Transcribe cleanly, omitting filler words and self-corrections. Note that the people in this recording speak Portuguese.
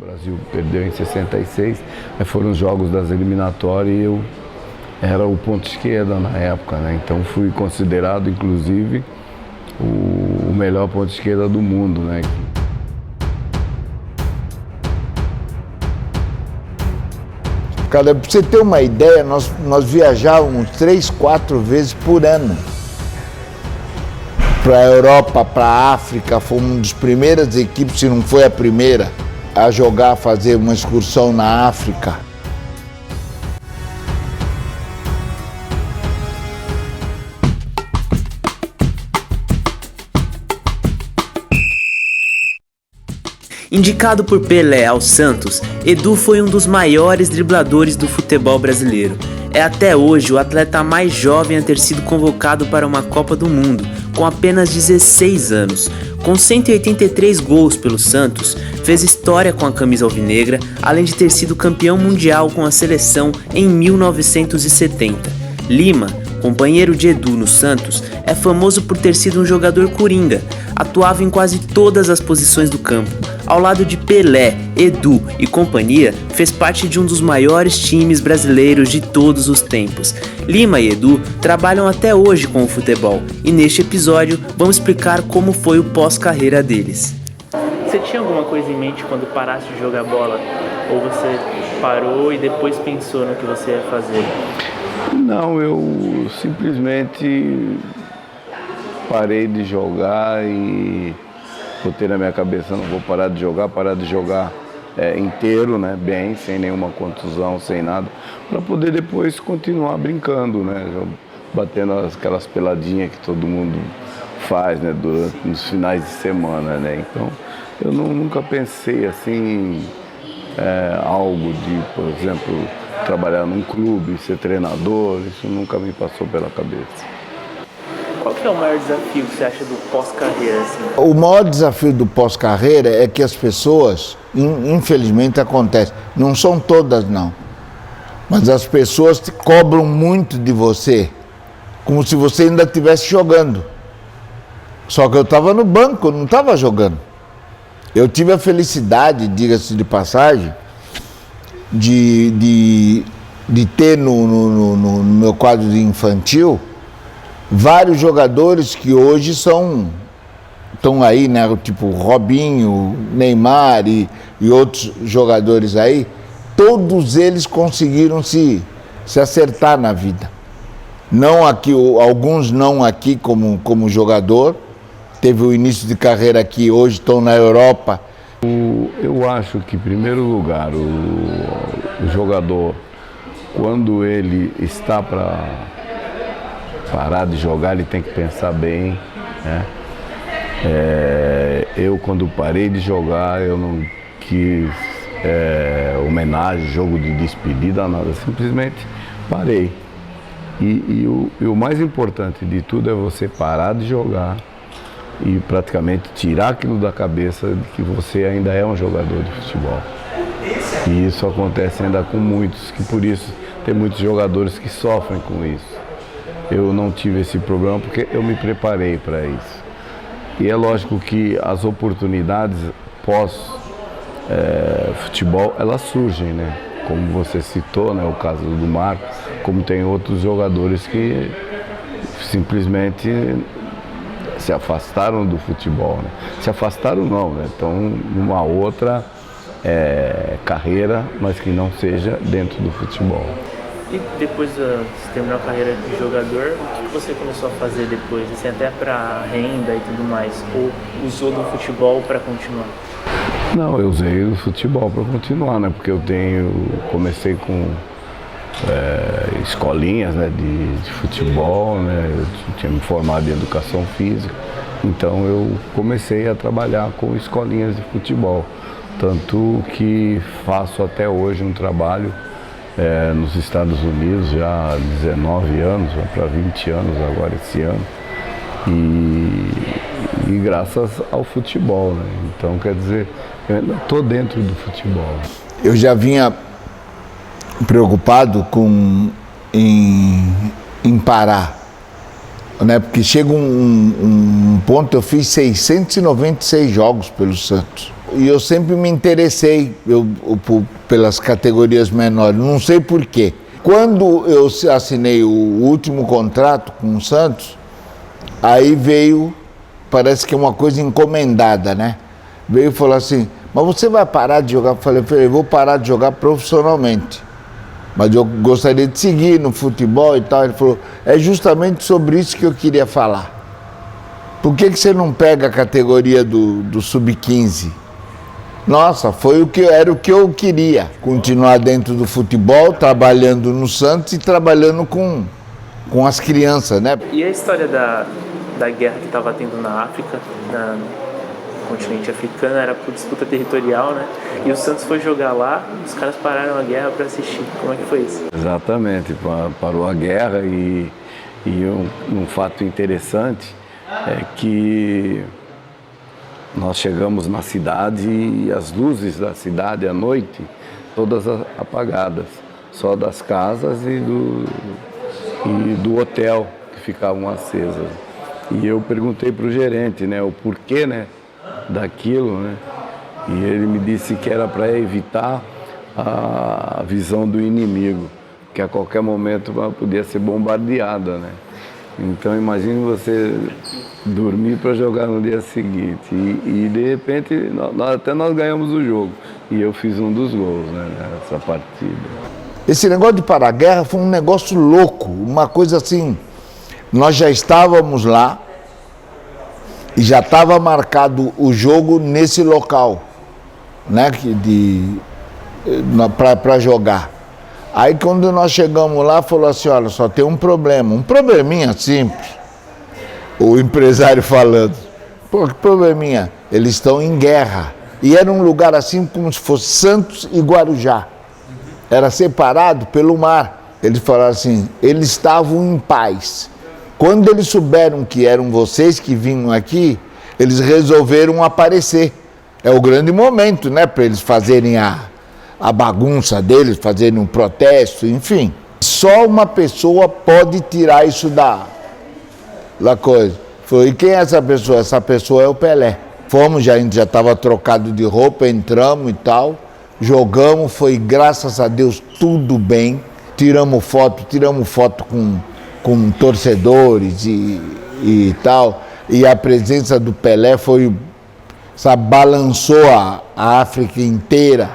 Brasil perdeu em 66, foram os jogos das eliminatórias e eu era o ponto esquerda na época, né? Então fui considerado, inclusive, o melhor ponto esquerda do mundo, né? Cara, pra você ter uma ideia, nós viajávamos 3, 4 vezes por ano. Para a Europa, para a África, fomos uma das primeiras equipes, se não foi a primeira, a jogar, fazer uma excursão na África. Indicado por Pelé ao Santos, Edu foi um dos maiores dribladores do futebol brasileiro. É até hoje o atleta mais jovem a ter sido convocado para uma Copa do Mundo, com apenas 16 anos. Com 183 gols pelo Santos, fez história com a camisa alvinegra, além de ter sido campeão mundial com a seleção em 1970. Lima, companheiro de Edu no Santos, é famoso por ter sido um jogador coringa. Atuava em quase todas as posições do campo. Ao lado de Pelé, Edu e companhia, fez parte de um dos maiores times brasileiros de todos os tempos. Lima e Edu trabalham até hoje com o futebol e neste episódio vamos explicar como foi o pós-carreira deles. Você tinha alguma coisa em mente quando parasse de jogar bola? Ou você parou e depois pensou no que você ia fazer? Não, eu simplesmente parei de jogar e botei na minha cabeça, não vou parar de jogar inteiro, né, bem, sem nenhuma contusão, sem nada, para poder depois continuar brincando, né, batendo aquelas peladinhas que todo mundo faz, né, nos finais de semana, né, então eu nunca pensei assim, algo de, por exemplo, trabalhar num clube, ser treinador, isso nunca me passou pela cabeça. Qual que é o maior desafio que você acha do pós-carreira? Assim? O maior desafio do pós-carreira é que as pessoas, infelizmente acontece, não são todas não, mas as pessoas te cobram muito de você, como se você ainda estivesse jogando. Só que eu estava no banco, eu não estava jogando. Eu tive a felicidade, diga-se de passagem, de ter no meu quadro de infantil vários jogadores que hoje estão aí, né? Tipo Robinho, Neymar e outros jogadores aí. Todos eles conseguiram se acertar na vida. Não aqui, alguns não aqui como jogador. Teve o início de carreira aqui, hoje estão na Europa. Eu acho que, em primeiro lugar, o jogador, quando ele está para parar de jogar, ele tem que pensar bem, né? Eu, quando parei de jogar, eu não quis homenagem, jogo de despedida, nada, simplesmente parei. E o mais importante de tudo é você parar de jogar e praticamente tirar aquilo da cabeça de que você ainda é um jogador de futebol. E isso acontece ainda com muitos, que por isso tem muitos jogadores que sofrem com isso. Eu não tive esse problema porque eu me preparei para isso. E é lógico que as oportunidades pós-futebol, elas surgem, né? Como você citou, né? O caso do Marcos, como tem outros jogadores que simplesmente se afastaram do futebol, né? Se afastaram não, né? Estão numa outra carreira, mas que não seja dentro do futebol. E depois de terminar a carreira de jogador, o que você começou a fazer depois? Assim, até para renda e tudo mais? Ou usou do futebol para continuar? Não, eu usei o futebol para continuar, né? Porque eu comecei com escolinhas, né, de futebol, né? Eu tinha me formado em educação física, então eu comecei a trabalhar com escolinhas de futebol. Tanto que faço até hoje um trabalho nos Estados Unidos já há 19 anos, vai para 20 anos agora esse ano, e graças ao futebol, né? Então, quer dizer, eu ainda estou dentro do futebol. Eu já vinha preocupado em parar, né? Porque chega um ponto, eu fiz 696 jogos pelo Santos. E eu sempre me interessei pelas categorias menores, não sei por quê. Quando eu assinei o último contrato com o Santos, aí veio, parece que é uma coisa encomendada, né? Veio e falou assim, mas você vai parar de jogar? Eu falei, eu vou parar de jogar profissionalmente, mas eu gostaria de seguir no futebol e tal. Ele falou, é justamente sobre isso que eu queria falar. Por que você não pega a categoria do sub-15? Nossa, era o que eu queria, continuar dentro do futebol, trabalhando no Santos e trabalhando com as crianças, né? E a história da guerra que estava tendo na África, no continente africano, era por disputa territorial, né? E o Santos foi jogar lá, os caras pararam a guerra para assistir. Como é que foi isso? Exatamente, parou a guerra e um fato interessante é que nós chegamos na cidade e as luzes da cidade à noite, todas apagadas, só das casas e do hotel que ficavam acesas. E eu perguntei para o gerente, né, o porquê, né, daquilo, né, e ele me disse que era para evitar a visão do inimigo, que a qualquer momento podia ser bombardeada, né. Então imagine você dormir para jogar no dia seguinte e de repente nós ganhamos o jogo e eu fiz um dos gols, né, nessa partida. Esse negócio de parar a guerra foi um negócio louco, uma coisa assim, nós já estávamos lá e já estava marcado o jogo nesse local, né, para jogar. Aí quando nós chegamos lá, falou assim, olha, só tem um probleminha simples. O empresário falando, pô, que probleminha? Eles estão em guerra. E era um lugar assim como se fosse Santos e Guarujá. Era separado pelo mar. Eles falaram assim, eles estavam em paz. Quando eles souberam que eram vocês que vinham aqui, eles resolveram aparecer. É o grande momento, né, para eles fazerem a bagunça deles, fazerem um protesto, enfim. Só uma pessoa pode tirar isso da coisa. Falei, e quem é essa pessoa? Essa pessoa é o Pelé. Fomos, a gente já estava trocado de roupa, entramos e tal, jogamos, foi graças a Deus tudo bem. Tiramos foto com torcedores e tal. E a presença do Pelé foi, sabe, balançou a África inteira.